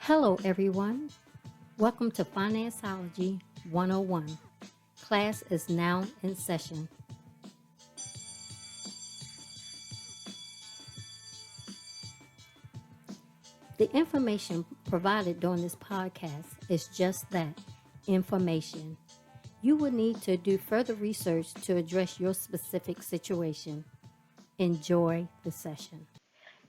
Hello, everyone. Welcome to Financeology 101. Class is now in session. The information provided during this podcast is just that information. You will need to do further research to address your specific situation. Enjoy the session.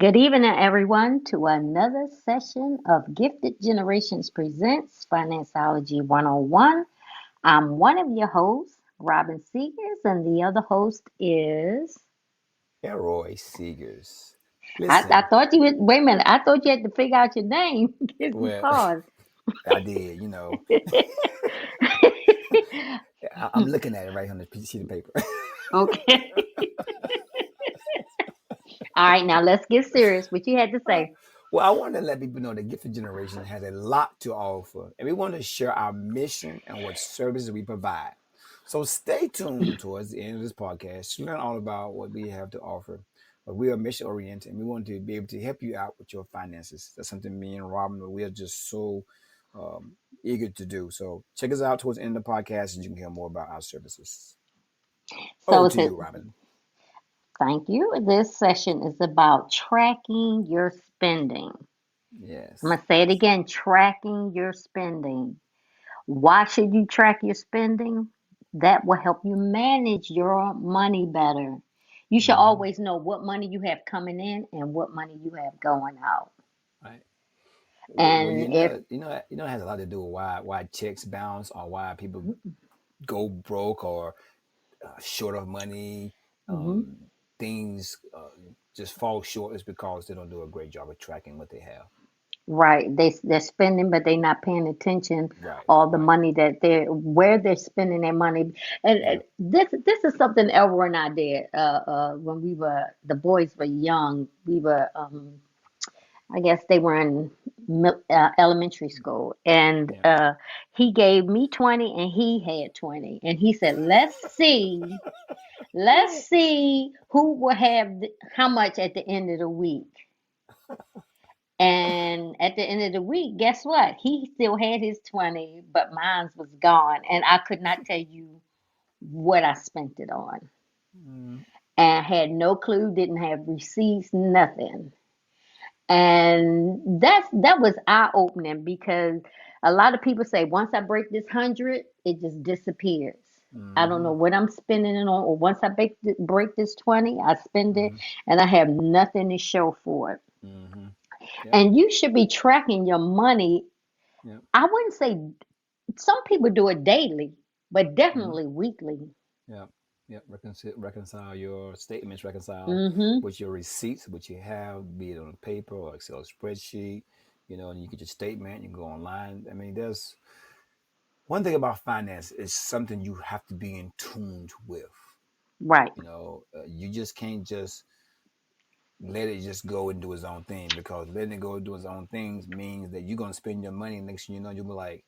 Good evening, everyone, to another session of Gifted Generations Presents Financeology 101. I'm one of your hosts, Robin Seegers, and the other host is. Roy Seegers. I Listen, thought you would, wait a minute, I thought you had to figure out your name. Give me well, pause. I did. I'm looking at it right on the sheet of paper. Okay. All right, now let's get serious. What you had to Uh, say. well, I want to let people know that Gifted Generation has a lot to offer, and we want to share our mission and what services we provide. So stay tuned towards the end of this podcast to learn all about what we have to offer. But we are mission oriented, and we want to be able to help you out with your finances. That's something me and Robin, we are just so eager to do. So check us out towards the end of the podcast, and you can hear more about our services. Over So, to you, Robin. thank you. This session is about tracking your spending. I'm Yes. going to say it again, tracking your spending. Why should you track your spending? That will help you manage your money better. You should Mm-hmm. always know what money you have coming in and what money you have going out. Right. Well, And if it has a lot to do with why checks bounce or why people go broke or short of money. Mhm. Um, things just fall short is because they don't do a great job of tracking what they have. Right, they're spending, but they're not paying attention Right. all the Right. money that they're where they're spending their money. And Yep. this is something Elroy and I did when we were the boys were young. We were I guess they were in elementary school, and Yep. he gave me 20, and he had 20, and he said, let's see who will have how much at the end of the week." And at the end of the week, guess what? He still had his 20, but mine was gone. And I could not tell you what I spent it on. Mm, And I had no clue, didn't have receipts, nothing. And that was eye opening because a lot of people say once I break this 100, it just disappears. I don't know mm-hmm. what I'm spending it on, or once I break this 20, I spend it Mm-hmm. and I have nothing to show for it. Mm-hmm. Yep. And you should be tracking your money. Yep. I wouldn't say some people do it daily, but Mm-hmm. definitely weekly. Yep. Yep. Reconcile your statements, reconcile Mm-hmm. with your receipts, what you have, be it on paper or Excel spreadsheet, and you get your statement, you can go online. I mean, there's one thing about finance is something you have to be in tune with. Right. You just can't just let it just go and do its own thing because letting it go and do its own things means that you're going to spend your money. Next thing you know, you'll be like,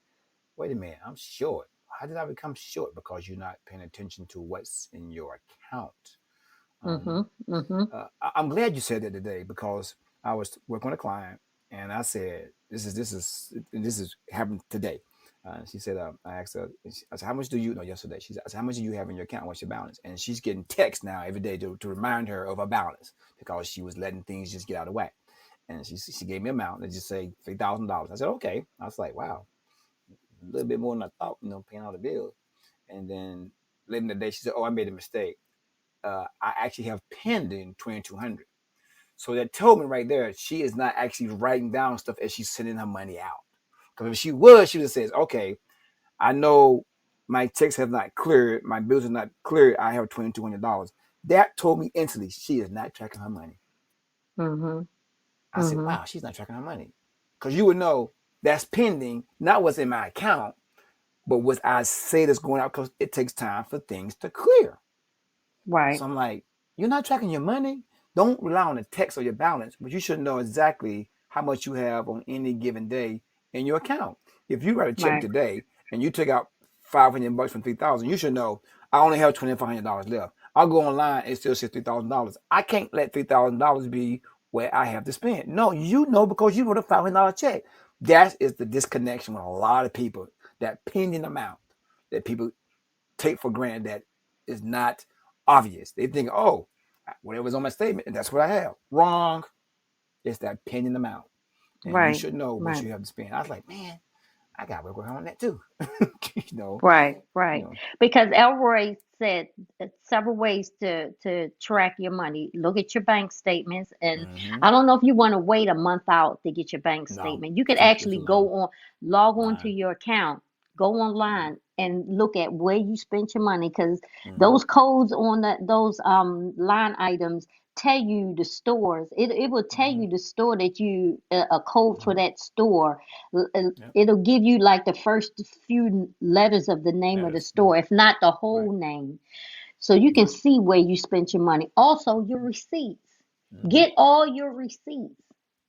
wait a minute, I'm short. How did I become short? Because you're not paying attention to what's in your account. Mm-hmm. Um, Mm-hmm. I'm glad you said that today because I was working with a client and I said, this is happened today. She said, I asked her, I said, how much do you know yesterday? She said, I said, how much do you have in your account? What's your balance? And she's getting texts now every day to remind her of her balance because she was letting things just get out of whack. And she gave me an amount and just say $3,000. I said, okay. I was like, wow, a little bit more than I thought, paying all the bills. And then later in the day, she said, oh, I made a mistake. I actually have pending 2,200. So that told me right there, she is not actually writing down stuff as she's sending her money out. Because if she was, she would have said, okay, I know my checks have not cleared, my bills have not cleared, I have $2,200. That told me instantly she is not tracking her money. Mm-hmm. I said, Mm-hmm. wow, she's not tracking her money. Because you would know that's pending, not what's in my account, but what I say that's going out because it takes time for things to clear. Right. So I'm like, you're not tracking your money. Don't rely on the text or your balance, but you should know exactly how much you have on any given day in your account. If you write a check Right. today and you take out $500 from 3,000, you should know I only have $2,500 left. I'll go online and still says $3,000. I can't let $3,000 be where I have to spend. No, you know because you wrote a $500 check. That is the disconnection with a lot of people. That pending amount that people take for granted that is not obvious. They think, oh, whatever's on my statement, and that's what I have. Wrong. It's that pending amount. And you Right. should know what Right. you have to spend. I was like, man, I got to work on that too. you know, Right, you right. know. Because Elroy said several ways to track your money. Look at your bank statements, and Mm-hmm. I don't know if you want to wait a month out to get your bank No, statement. You could it's actually too long. go on, log on to Line. your account, go online, and look at where you spent your money. Because Mm-hmm. those codes on those line items tell you the stores. It will tell Mm-hmm. you the store that you a code for Mm-hmm. that store. Yep. It'll give you like the first few letters of the name of the Letters. Yep. store, if not the Right. whole name. So you can Yep. see where you spent your money. Also, your receipts. Mm-hmm. Get all your receipts.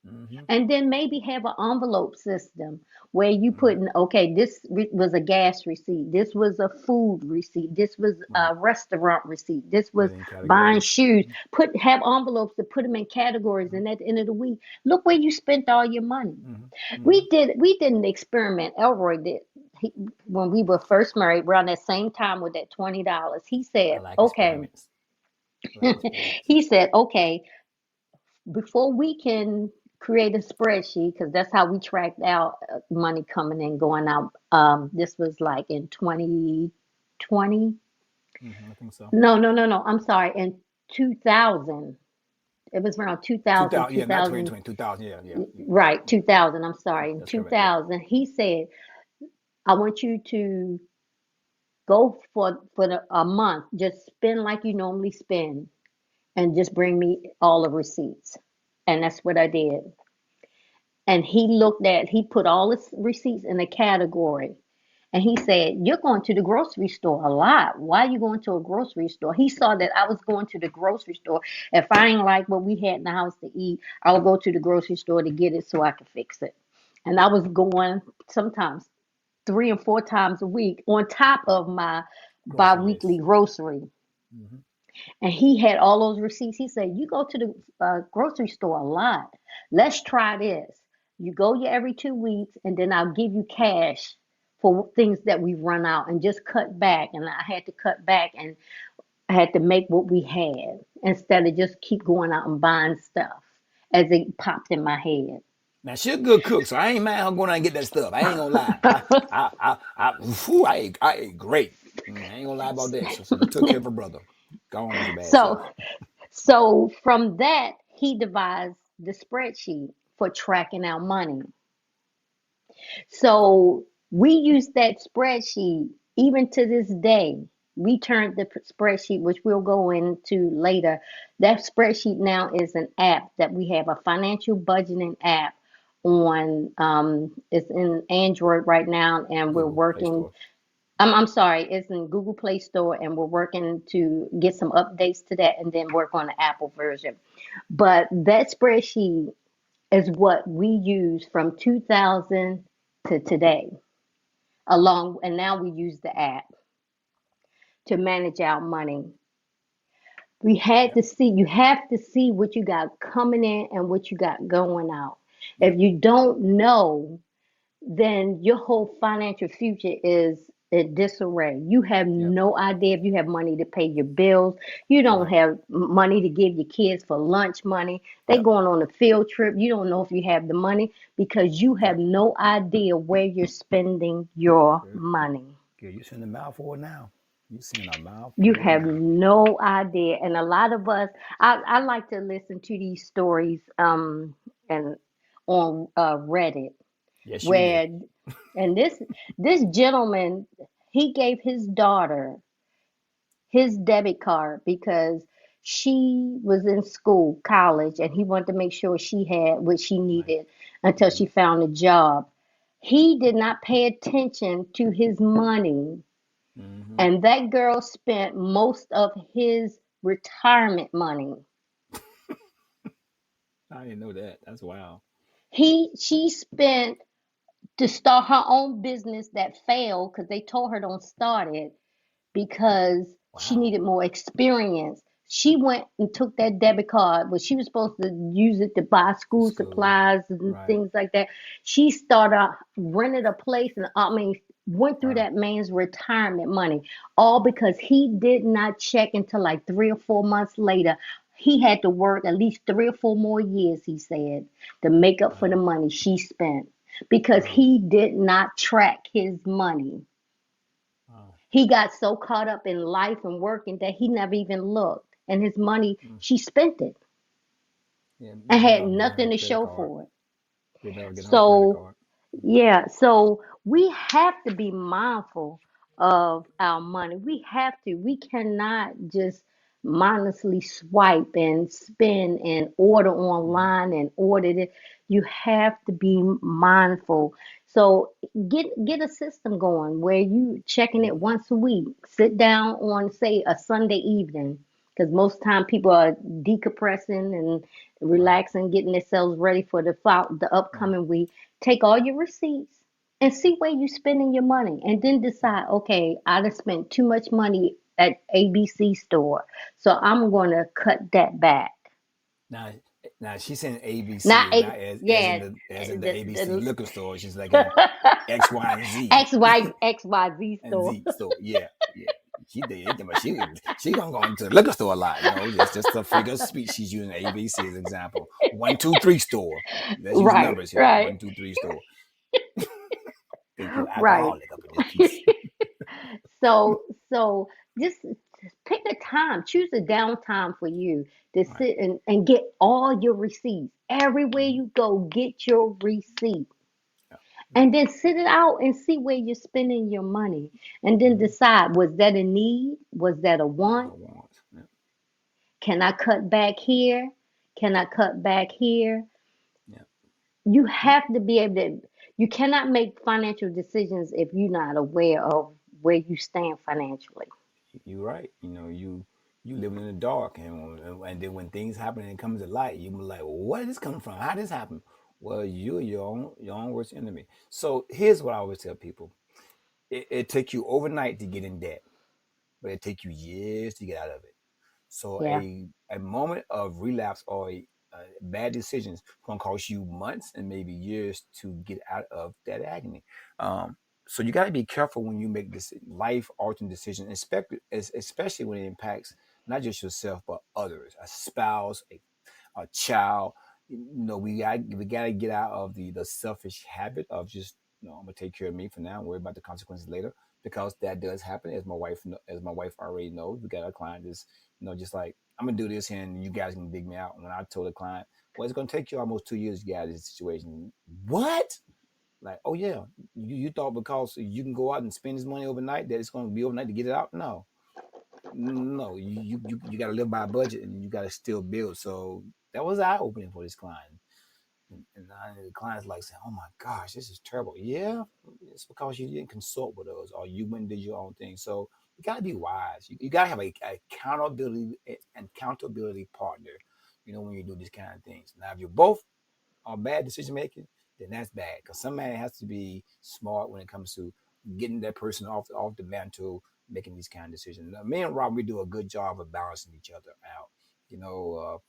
Mm-hmm. And then maybe have an envelope system where you put Mm-hmm. in, okay, this was a gas receipt. This was a food receipt. This was Right. a restaurant receipt. This Put was it in buying categories. shoes. Have envelopes to put them in categories. Mm-hmm. And at the end of the week, look where you spent all your money. Mm-hmm. Mm-hmm. We did an experiment. Elroy did. He, when we were first married, around that same time with that $20, he I said, like okay. experiments. I like experiments. He said, okay, before we can create a spreadsheet, because that's how we tracked out money coming in, going out. This was like in 2020. Mm-hmm. I think so. No, no, no, no. I'm sorry. In 2000. It was around 2000, 2000. Yeah, not 2000. 2020. 2000. Yeah. Yeah. Right, 2000. I'm Yeah. sorry. In That's correct. Yeah. 2000, he said, I want you to go for a month, just spend like you normally spend, and just bring me all the receipts. And that's what I did. And he put all his receipts in a category. And he said, you're going to the grocery store a lot. Why are you going to a grocery store? He saw that I was going to the grocery store. If I ain't like what we had in the house to eat, I'll go to the grocery store to get it so I can fix it. And I was going sometimes 3 and 4 times a week on top of my Grocery biweekly list. grocery. Mm-hmm. And he had all those receipts. He said, you go to the grocery store a lot. Let's try this. You go your every 2 weeks, and then I'll give you cash for things that we run out and just cut back. And I had to cut back, and I had to make what we had instead of just keep going out and buying stuff as it popped in my head. Now she a good cook, so I ain't mind her going out and get that stuff. I ain't gonna lie. I ate great. I ain't gonna lie about that. So she took care of her brother. Gone with your bad So, self. so from that, he devised the spreadsheet for tracking our money. So we use that spreadsheet even to this day. We turned the spreadsheet, which we'll go into later. That spreadsheet now is an app that we have, a financial budgeting app on. It's in Android right now, and we're Google Play working. Store. I'm sorry, it's in Google Play Store, and we're working to get some updates to that, and then work on the Apple version. But that spreadsheet is what we use from 2000 to today, along, and now we use the app to manage our money. We had Yep. to see, you have to see what you got coming in and what you got going out. If Yep. you don't know, then your whole financial future is in disarray. You have Yep. no idea if you have money to pay your bills. You don't Right. have money to give your kids for lunch money. They Yep. going on a field trip. You don't know if you have the money because you have Yep. no idea where you're spending your Good. money. Good. You send a mile forward now. You send a mile You forward have now. no idea. And a lot of us, I like to listen to these stories and on Reddit Yes, you do. where, and this gentleman, he gave his daughter his debit card because she was in school, college, and he wanted to make sure she had what she Right. needed until Mm-hmm. she found a job. He did not pay attention to his money, Mm-hmm. and that girl spent most of his retirement money. I didn't know that. That's wild. She spent to start her own business that failed because they told her don't start it because she Wow. needed more experience. She went and took that debit card, but she was supposed to use it to buy The school school. supplies and Right. things like that. She started rented a place, and I mean, went through Wow. that man's retirement money, all because he did not check until like 3 or 4 months later. He had to work at least 3 or 4 more years, he said, to make up for the Wow. money she spent because Wow. he did not track his money. Wow. He got so caught up in life and working that he never even looked. And his money, Mm. she spent it Yeah, and maybe had off getting her nothing to credit show card. for it. Maybe off getting her credit So, card. yeah, so we have to be mindful of our money. We have to. We cannot just mindlessly swipe and spend and order Mm-hmm. online and order it. You have to be mindful. So get a system going where you checking it once a week. Sit down on say a Sunday evening because most time people are decompressing and Right. relaxing, getting themselves ready for the Right. upcoming week. Take all your receipts and see where you're spending your money, and then Right. decide, okay, I done spent too much money at ABC store, so I'm going to cut that back. Now, now she's saying ABC Not is not as in yeah, the ABC the liquor store. She's like in X, Y, and Z XYZ and store. Z store. Yeah, yeah. She did, but she gonna go into the liquor store a lot. You know, it's just a figure of speech. She's using ABC as an example. 1, 2, 3 store. Let's use Right, numbers here. right, 1, 2, 3 store. They put right. alcoholic up in this piece. So just pick a time, choose a downtime for you to Right. sit and get all your receipts. Everywhere Mm-hmm. you go, get your receipt. Yeah. Yeah. And then sit it out and see where you're spending your money. And then Mm-hmm. decide, was that a need? Was that a What I want? want. Yeah. Can I cut back here? Can I cut back here? Yeah. You Yeah. have to be able to, you cannot make financial decisions if you're not aware of where you stand financially. You're right. You know, you living in the dark, and then when things happen and it comes to light, you be like, well, where did this come from? How did this happen? Well, you're your own worst enemy. So here's what I always tell people: it take you overnight to get in debt, but it take you years to get out of it. So Yeah. a moment of relapse or bad decisions can cost you months and maybe years to get out of that agony. Um, so you got to be careful when you make this life altering decision, especially when it impacts not just yourself but others, a spouse, a child. We got to get out of the selfish habit of just I'm gonna take care of me for now and worry about the consequences later because that does happen as my wife already knows. We got a client that's just like I'm gonna do this and you guys can dig me out. When I told the client, well, it's gonna take you almost 2 years to get out of this situation. What? Like, oh yeah, you thought because you can go out and spend this money overnight that it's gonna be overnight to get it out? No, no, you got to live by a budget and you got to still build. So that was eye opening for this client. And the client's like saying, "Oh my gosh, this is terrible." Yeah, it's because you didn't consult with us or you went and did your own thing. So you got to be wise. You got to have a accountability partner. When you do these kind of things. Now, if you're both are bad decision making, then that's bad. Because somebody has to be smart when it comes to getting that person off the mantle, making these kind of decisions. Now, me and Rob, we do a good job of balancing each other out. You know,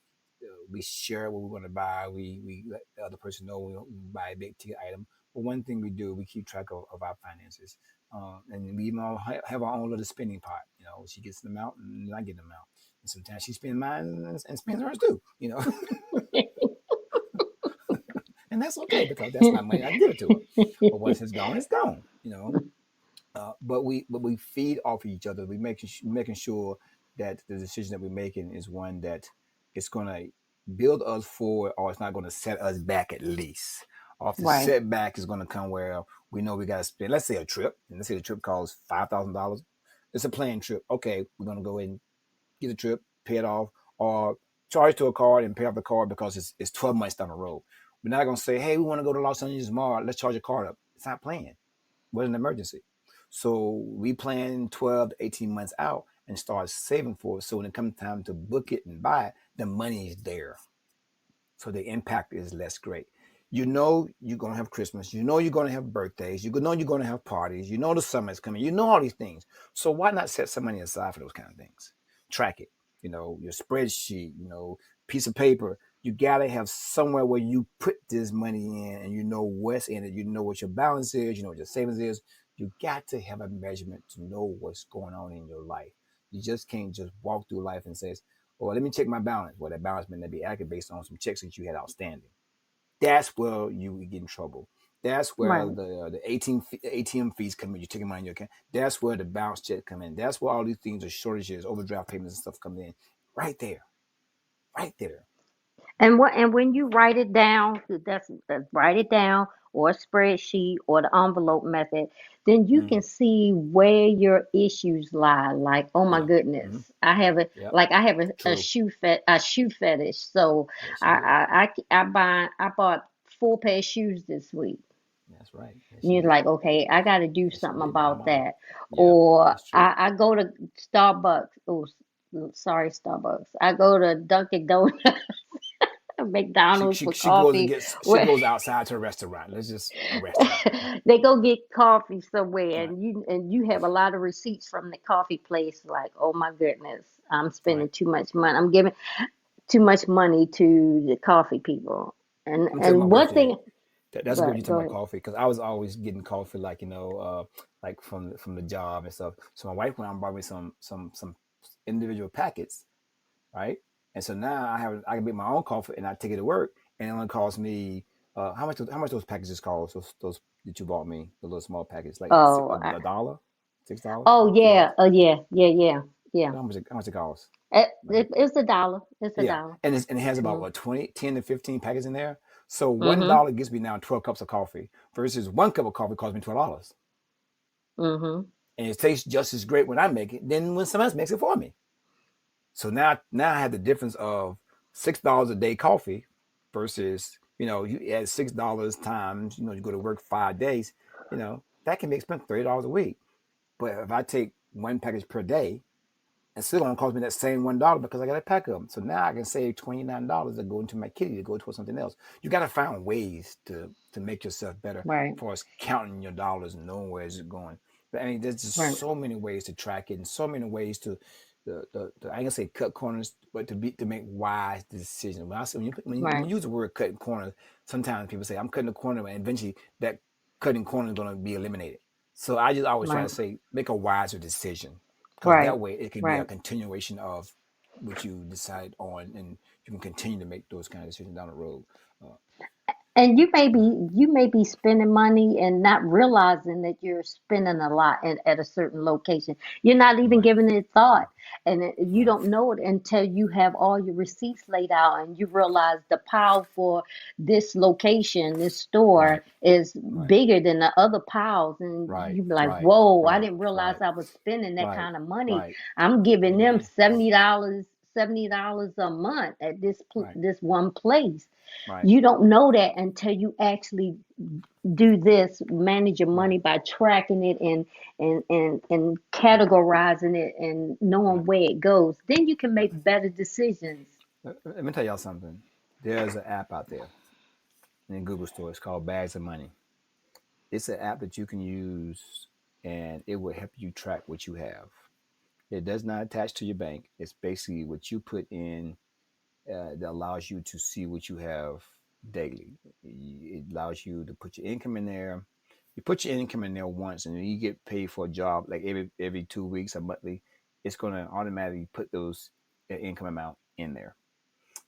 we share what we're going to buy. We let the other person know we don't buy a big ticket item. But one thing we do, we keep track of our finances. And we even all have our own little spending pot. She gets them out and I get them out. And sometimes she spends mine and spends hers too. And that's okay because that's my money. I give it to her. But once it's gone, it's gone. But we feed off of each other. We making sure that the decision that we're making is one that it's going to build us forward, or it's not going to set us back at least. Or if the Right. setback is going to come where we know we got to spend, let's say a trip, and let's say the trip costs $5,000. It's a planned trip. Okay, we're going to go ahead and get a trip, pay it off, or charge to a card and pay off the card because it's 12 months down the road. We're not going to say, hey, we want to go to Los Angeles tomorrow. Let's charge a card up. It's not planned. What an emergency. So we plan 12 to 18 months out and start saving for it. So when it comes time to book it and buy it, the money is there. So the impact is less great. You're going to have Christmas. You're going to have birthdays. You're going to have parties. The summer is coming. All these things. So why not set some money aside for those kind of things? Track it. your spreadsheet, piece of paper. You gotta have somewhere where you put this money in, and you know what's in it. You know what your balance is. You know what your savings is. You got to have a measurement to know what's going on in your life. You just can't just walk through life and say, "Oh, let me check my balance." Well, that balance may not be accurate based on some checks that you had outstanding. That's where you get in trouble. That's where Right. the ATM fees come in. You're taking money in your account. That's where the bounce check come in. That's where all these things, the shortages, overdraft payments and stuff come in. Right there. Right there. And when you write it down, that's write it down or a spreadsheet or the envelope method, then you Mm-hmm. can see where your issues lie. Like, oh my Yeah. goodness, Mm-hmm. Yep. I have a True. a shoe fetish. So Yes, you do. I bought 4 pair of shoes this week. That's right. Yes, And you you're do. like, okay, I got to do Yes, you something did. Buy them about all. that. Yeah, Or that's true. I go to Starbucks. Oh, sorry, Starbucks. I go to Dunkin' Donuts, She McDonald's she for she goes and coffee. gets she Where goes outside to a restaurant. Let's just a restaurant. they go get coffee somewhere, Right. and you have a lot of receipts from the coffee place. Like, oh my goodness, I'm Right. spending too much money. I'm giving too much money to the coffee people. I'm gonna tell you my And wife one did. thing, That's good. You talking go about ahead. coffee because I was always getting coffee, like like from the job and stuff. So my wife went out and bought me some individual packets, right? And so now I can make my own coffee and I take it to work, and it only costs me how much those packages cost? Those that you bought me, the little small packets, like Oh, a dollar, $6, oh $2. yeah, yeah. How much it costs? Like It's a dollar. It's a yeah, dollar. and it has about Mm, what 20, 10 to 15 packets in there. So one mhm, dollar gives me now 12 cups of coffee versus one cup of coffee costs me $12, mhm. and it tastes just as great when I make it than when someone else makes it for me. So now I have the difference of $6 a day coffee versus you add $6 times you go to work 5 days, that can be expensive $30 a week. But if I take one package per day, it's still gonna cost me that same $1 because I got to pack them. So now I can save $29 to go into my kitty to go towards something else. You got to find ways to make yourself better Right, as far as counting your dollars and knowing where it's going. But I mean, there's right, just so many ways to track it and so many ways to I ain't gonna say cut corners, but to make wise decisions. When I say when right, you use the word cutting corners, sometimes people say I'm cutting a corner, and eventually that cutting corner is gonna be eliminated. So I just always try to right, say make a wiser decision because right, that way it can be a right. continuation of what you decide on, and you can continue to make those kind of decisions down the road. Uh, And you may be spending money and not realizing that you're spending a lot at a certain location. You're not even right, giving it thought, and you right, don't know it until you have all your receipts laid out and you realize the pile for this location, this right, store is right, bigger than the other piles, and right, you be like, right, "Whoa! I right, didn't realize right, I was spending that right, kind of money. right. I'm giving them Amen. $70 a month at Right, this one place." right, You don't know that until you actually do this, manage your right, money by tracking it and categorizing it and knowing right. where it goes. Then you can Right. make better decisions. Let me tell y'all something. There's an app out there in Google Store. It's called Bags of Money. It's an app that you can use, and it will help you track what you have. It does not attach to your bank. It's basically what you put in that allows you to see what you have daily. It allows you to put your income in there. You put your income in there once, and then you get paid for a job like every 2 weeks or monthly. It's going to automatically put those income amount in there,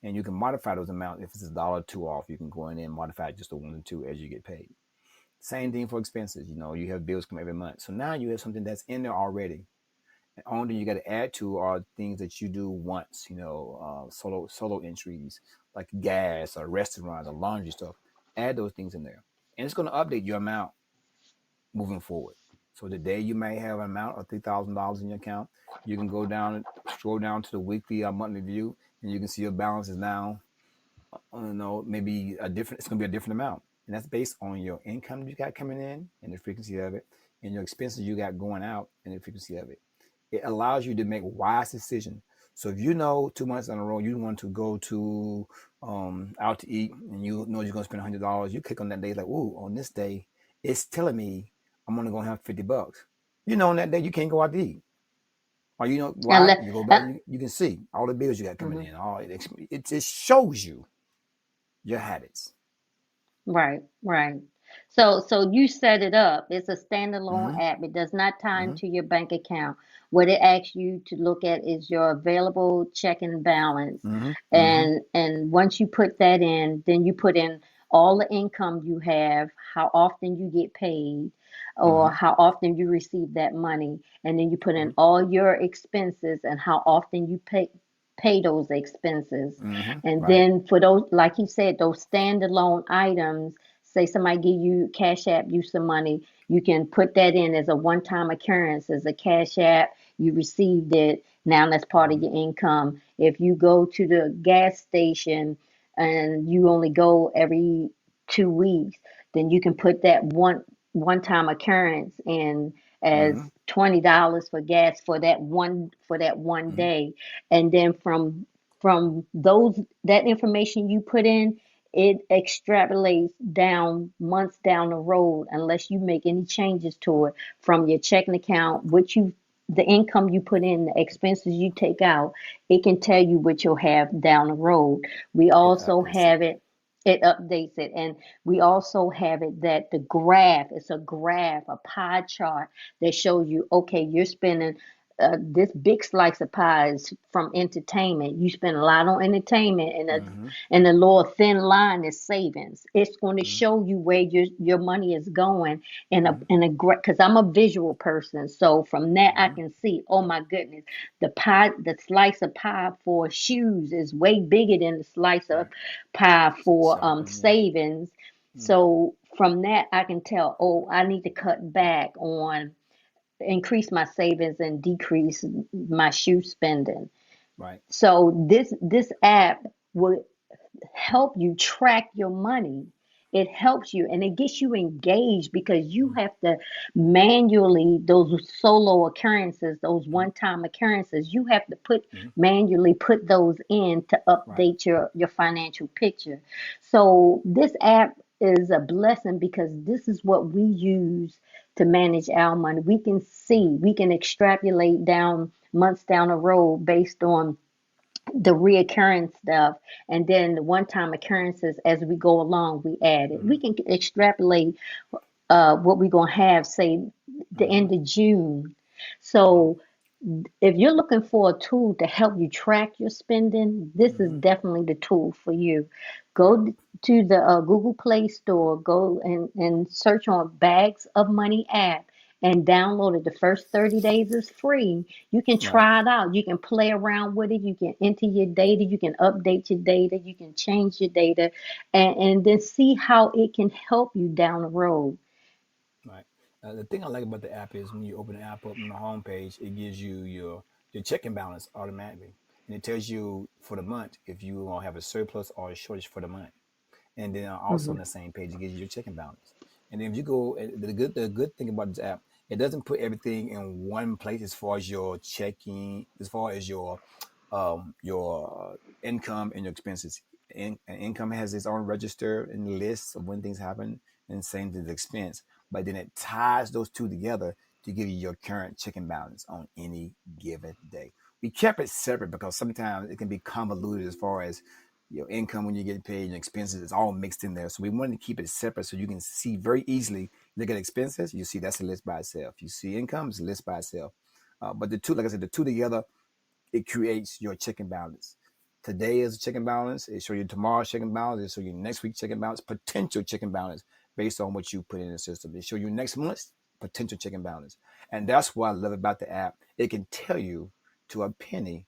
and you can modify those amounts. If it's $1 or two off, you can go in and modify it just to one or two as you get paid. Same thing for expenses. You have bills come every month, so now you have something that's in there already. And only you got to add to are things that you do once, solo entries like gas or restaurants or laundry stuff. Add those things in there, and it's going to update your amount moving forward. So today you may have an amount of $3,000 in your account. You can go down, scroll down to the weekly or monthly view, and you can see your balance is now, I don't know, maybe a different. It's going to be a different amount, and that's based on your income you got coming in and the frequency of it, and your expenses you got going out and the frequency of it. It allows you to make wise decisions. So if you know 2 months in a row you want to go to out to eat, and you know you're going to spend $100, you click on that day like, ooh, on this day it's telling me I'm only going to have $50. You know, on that day you can't go out to eat. Or you know why? Unless, You go back, you can see all the bills you got coming mhm. in. All it just shows you your habits. Right, right. So you set it up. It's a standalone Mm-hmm. app. It does not tie Mm-hmm. into your bank account. What it asks you to look at is your available checking balance. Mm-hmm. Mm-hmm. And once you put that in, then you put in all the income you have, how often you get paid, or Mm-hmm. how often you receive that money, and then you put in Mm-hmm. all your expenses and how often you pay those expenses. Mm-hmm. And Right. then for those, like you said, those standalone items, say somebody give you Cash App you some money, you can put that in as a one-time occurrence, as a Cash App, you received it, now that's part of Mm-hmm. your income. If you go to the gas station and you only go every 2 weeks, then you can put that one-time occurrence in as Mm-hmm. $20 for gas for that one Mm-hmm. day. And then from those that information you put in, it extrapolates down months down the road unless you make any changes to it from your checking account, which you the income you put in, the expenses you take out, it can tell you what you'll have down the road. We It also updates it. have it, it updates it, and we also have it that the graph, it's a graph, a pie chart that shows you, okay, you're spending this big slice of pie is from entertainment. You spend a lot on entertainment, Mm-hmm. and the lower thin line is savings. It's going to Mm-hmm. show you where your money is going Mm-hmm. in a great, because I'm a visual person. So from that I Mm-hmm. can see, oh my goodness, the slice of pie for shoes is way bigger than the slice of Right. pie for Shopping. Yeah. savings. Mm-hmm. So from that I can tell, oh, I need to cut back on increase my savings and decrease my shoe spending. Right. So this app will help you track your money. It helps you and it gets you engaged because you have to manually, those solo occurrences, those Mm-hmm. one-time occurrences, you have to put Mm-hmm. manually put those in to Right. update your financial picture. So this app is a blessing because this is what we use to manage our money. We can see, we can extrapolate down months down the road based on the reoccurring stuff, and then the one-time occurrences as we go along we add it. Mm-hmm. We can extrapolate what we're going to have, say, the Mm-hmm. end of June. Mm-hmm. So if you're looking for a tool to help you track your spending, this is Mm-hmm. definitely the tool for you. Right. Go to the Google Play Store, go and search on Bags of Money app and download it. The first 30 days is free. You can Right. try it out. You can play around with it. You can enter your data. You can update your data. You can change your data and then see how it can help you down the road. Right. The thing I like about the app is when you open the app up on the home page, it gives you your checking balance automatically, and it tells you for the month if you gonna have a surplus or a shortage for the month. And then also on Hmm. the same page, it gives you your checking balance. And then if you go, the good thing about this app, it doesn't put everything in one place as far as your checking, as far as your income and your expenses. Income has its own register and lists of when things happen, and same to the expense. But then it ties those two together to give you your current checking balance on any given day. We kept it separate because sometimes it can be convoluted as far as your income when you get paid and expenses. It's all mixed in there. So we wanted to keep it separate so you can see very easily. Look at expenses, you see that's a list by itself. You see income, it's a list by itself. But the two, like I said, the two together, it creates your checking balance. Today is a checking balance. It show you tomorrow's checking balance. It show you next week's checking balance, potential checking balance based on what you put in the system. It show you next month's potential checking balance. And that's what I love about the app. It can tell you to a penny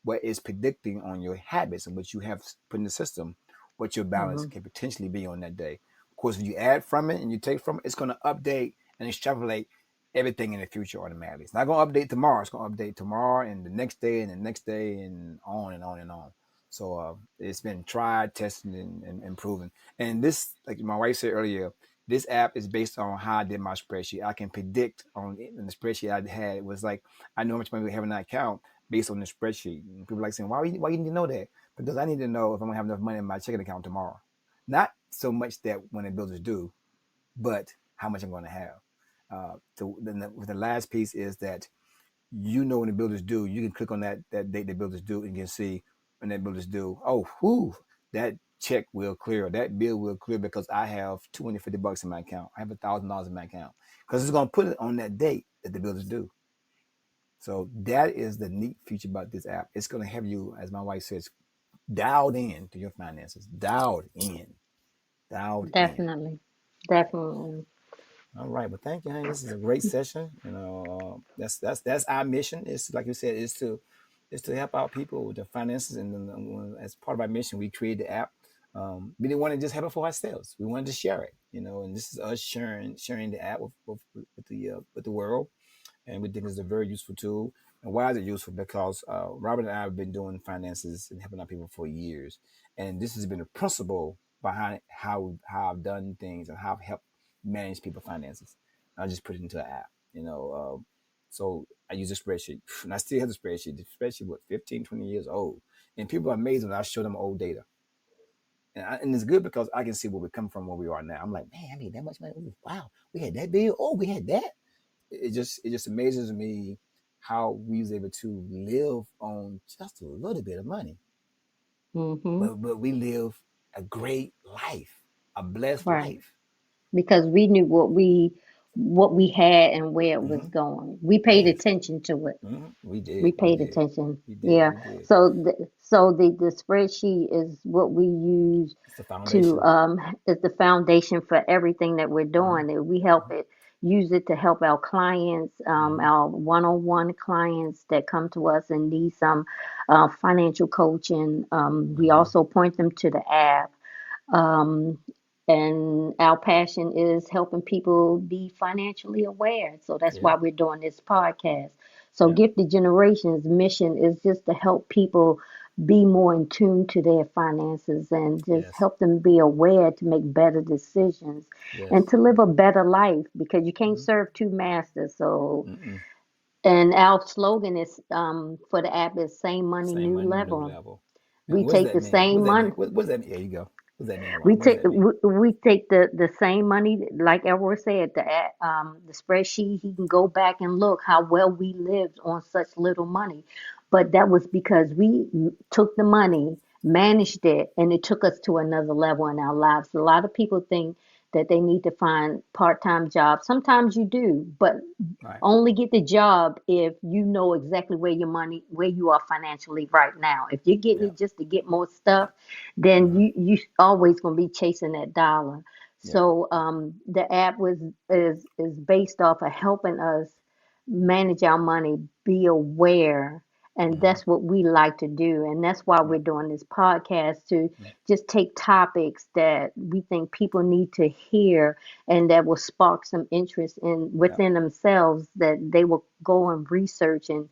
what is predicting on your habits and what you have put in the system, what your balance Hmm. can potentially be on that day. Of course, if you add from it and you take from it, it's going to update and extrapolate everything in the future automatically. It's not going to update tomorrow. It's going to update tomorrow and the next day and the next day and on and on and on. So it's been tried, tested, and proven. And this, like my wife said earlier, this app is based on how I did my spreadsheet. I can predict on in the spreadsheet I had. It was like I know how much money we have in that account based on the spreadsheet. And people are like saying, why you need to know that? Because I need to know if I'm gonna have enough money in my checking account tomorrow. Not so much that when the bills is due, but how much I'm going to have. The last piece is that you know when the bill is due. You can click on that date the bill is due and you can see when that bill is due. Oh, whoo, that check will clear, that bill will clear because I have $250 in my account. I have $1,000 in my account because it's gonna put it on that date that the bill is due. So that is the neat feature about this app. It's gonna have you, as my wife says, dialed in to your finances. Dialed in. Dialed in. Definitely. Definitely. All right. Well, thank you, honey. This is a great session. That's our mission. Is like you said, is to help out people with their finances, and then as part of our mission, we created the app. We didn't want to just have it for ourselves. We wanted to share it, and this is us sharing the app with the world, and we think it's a very useful tool. And why is it useful? Because Robert and I have been doing finances and helping out people for years, and this has been a principle behind how I've done things and how I've helped manage people's finances. I just put it into an app. So I use a spreadsheet, and I still have the spreadsheet. The spreadsheet was 15, 20 years old, and people are amazed when I show them old data. And it's good because I can see where we come from, where we are now. I'm like, man, I made that much money. Ooh, wow, we had that bill. Oh, we had that. It just amazes me how we was able to live on just a little bit of money, Mm-hmm. but we live a great life, a blessed Right. life. Because we knew what we had and where it was Hmm. going. We paid Yes. attention to it. We We did. We paid did. attention. We did. Yeah. We did. So the spreadsheet is what we use It's the to foundation. is the foundation for everything that we're Hmm. doing. We help it use it to help our clients, Hmm. our one-on-one clients that come to us and need some financial coaching. We Hmm. also point them to the app. Um, and our passion is helping people be financially aware. So that's Yeah. why we're doing this podcast. So, Yeah. Gifted Generations' mission is just to help people be more in tune to their finances and just Yes. help them be aware to make better decisions and Yes. to live a better life because you can't Hmm. serve two masters. So, Mm-mm. and our slogan is for the app is same money, Same new money, new level. level. And We what does take that the mean? What same does that money. mean? What does that mean? There you go. What does that mean, We Ron? What does take that mean? we take the same money, like Elroy said, the spreadsheet. He can go back and look how well we lived on such little money, but that was because we took the money, managed it, and it took us to another level in our lives. A lot of people think that they need to find part-time jobs. Sometimes you do, but Right. only get the job if you know exactly where you are financially right now. If you're getting Yeah. it just to get more stuff, then Uh-huh. you always gonna be chasing that dollar. Yeah. So the app is based off of helping us manage our money, be aware, and Mm-hmm. that's what we like to do. And that's why we're Right. doing this podcast to Right. just take topics that we think people need to hear and that will spark some interest in Yeah. within themselves that they will go and research and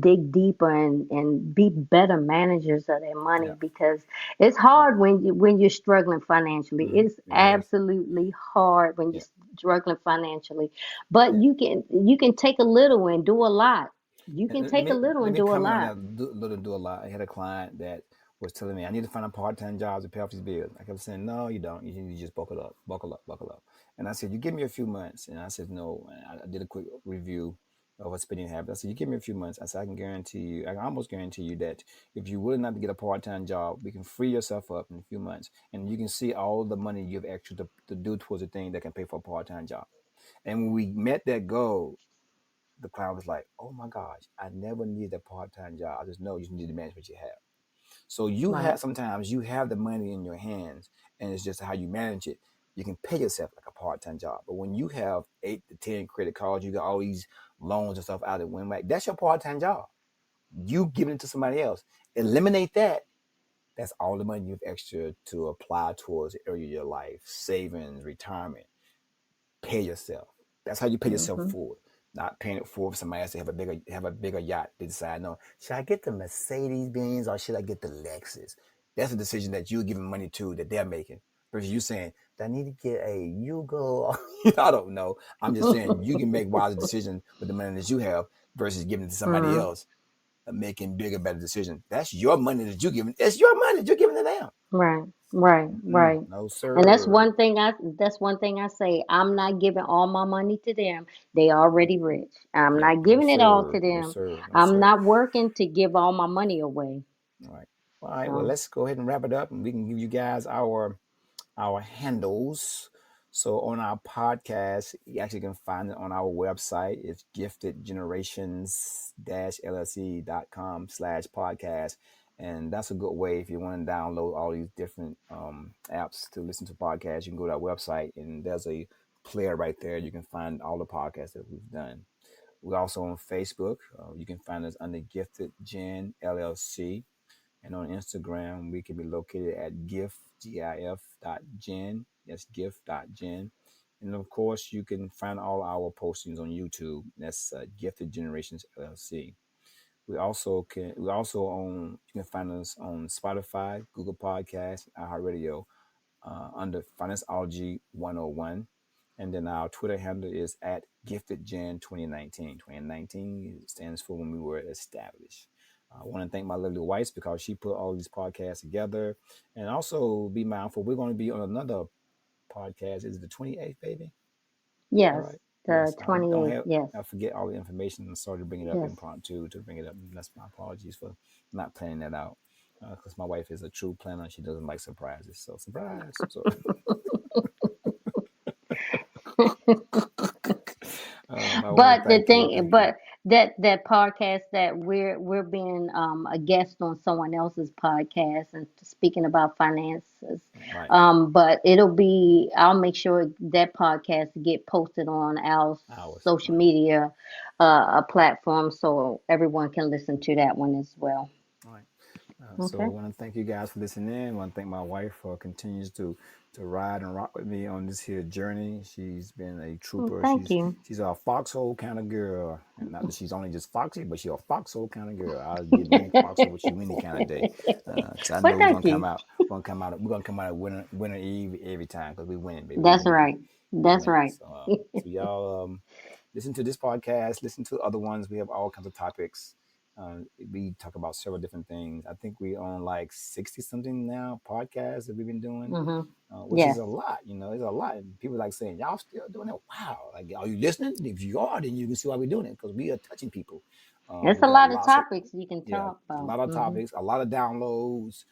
dig deeper and be better managers of their money Yeah. because it's Yeah. hard when you're struggling financially. Mm-hmm. It's It is. absolutely hard when you're Yeah. struggling financially. But Yeah. you can take a little and do a lot. You And can let take a me little let and me do a comment on lot. that. Do a lot. I had a client that was telling me I need to find a part-time job to pay off these bills. I kept saying, no, you don't. You need to just buckle up, buckle up, buckle up. And I said, you give me a few months. And I said, no. And I did a quick review of what spending habits. I said, you give me a few months. I said, I can almost guarantee you that if you're willing not to get a part-time job, we can free yourself up in a few months, and you can see all the money you've extra to do towards a thing that can pay for a part-time job. And when we met that goal, the client was like, "Oh my gosh, I never needed a part-time job. I just know you need to manage what you have." So Right. sometimes you have the money in your hands, and it's just how you manage it. You can pay yourself like a part-time job, but when you have 8 to 10 credit cards, you got all these loans and stuff out of win back. That's your part-time job. You giving it to somebody else. Eliminate that. That's all the money you've extra to apply towards the area of your life, savings, retirement. Pay yourself. That's how you pay yourself Hmm. forward. Not paying it forward for somebody else to have a bigger yacht. They decide, no, should I get the Mercedes Benz or should I get the Lexus? That's a decision that you're giving money to that they're making. Versus you saying, do I need to get a Yugo? I don't know. I'm just saying you can make wiser decisions with the money that you have versus giving it to somebody Hmm. else and making bigger, better decisions. That's your money that you're giving. It's your money that you're giving to them. Right. Right, Mm-mm. right. No, And sir. that's one thing I say. I'm not giving all my money to them. They already rich. I'm Yep. not No, giving it all sir. to No, them. sir. No, I'm sir. not working to give all my money away. All right. All right. Well, So let's go ahead and wrap it up, and we can give you guys our handles. So on our podcast, you actually can find it on our website. It's giftedgenerations-llc.com/podcast. And that's a good way if you want to download all these different apps to listen to podcasts. You can go to our website and there's a player right there. You can find all the podcasts that we've done. We're also on Facebook. You can find us under Gifted Gen LLC. And on Instagram, we can be located at gif.gen. That's gif.gen. And of course, you can find all our postings on YouTube. That's Gifted Generations LLC. We also own, you can find us on Spotify, Google Podcasts, iHeartRadio, under Financeology 101. And then our Twitter handle is at GiftedGen 2019. 2019 stands for when we were established. I want to thank my lovely wife because she put all these podcasts together. And also be mindful, we're going to be on another podcast. Is it the 28th, baby? All yes, right. the Yes, I don't 28th. have. Yes, I forget all the information and started to bring it up yes. impromptu to bring it up. That's my apologies for not planning that out. Because my wife is a true planner. She doesn't like surprises. So surprise. So I want But to the thank you. thing, Thank you. but that podcast that we're being a guest on someone else's podcast and speaking about finances. Right. But I'll make sure that podcast get posted on our Hours. social Right. media platform so everyone can listen to that one as well. Right. So I Okay. want to thank you guys for listening in. I want to thank my wife for continues to ride and rock with me on this here journey. She's been a Well, trooper. thank you. She's a foxhole kind of girl, and not that she's only just foxy, but she's a foxhole kind of girl. I'll get in the foxhole with you any kind of day, because I Well, know we're thank gonna come you. out. We're gonna come out at winner eve every time because we winning, baby. We That's winning. right. We That's winning. right. So y'all listen to this podcast. Listen to other ones. We have all kinds of topics. We talk about several different things. I think we own like 60 something now podcasts that we've been doing, Hmm. which is Yes. a lot. It's a lot. And people like saying, y'all still doing it? Wow. Like, are you listening? If you are, then you can see why we're doing it because we are touching people. There's We a got lot of lots of, topics you can yeah, talk a about. lot of Hmm. topics, a lot of downloads.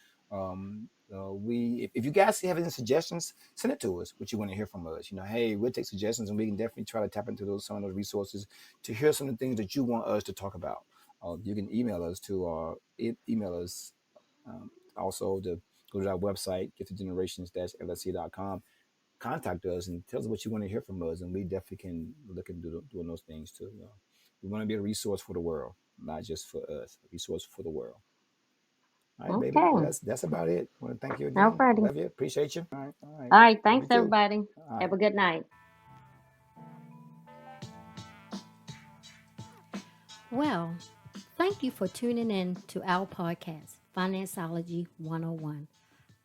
If you guys have any suggestions, send it to us. What you want to hear from us? Hey, we'll take suggestions and we can definitely try to tap into some of those resources to hear some of the things that you want us to talk about. You can email us to email us also to go to our website, giftedgenerations-llc.com. Contact us and tell us what you want to hear from us, and we definitely can look into doing those things too. We want to be a resource for the world, not just for us, a resource for the world. All right, baby. Okay. Well, that's about it. I want to thank you again. Alrighty. Love you. Appreciate you. All right. All right. All right. Love Thanks, you too. everybody. All Have right. a good Bye. night. Well, thank you for tuning in to our podcast, Financeology 101.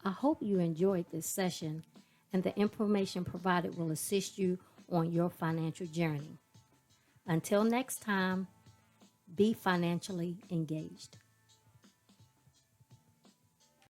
I hope you enjoyed this session and the information provided will assist you on your financial journey. Until next time, be financially engaged.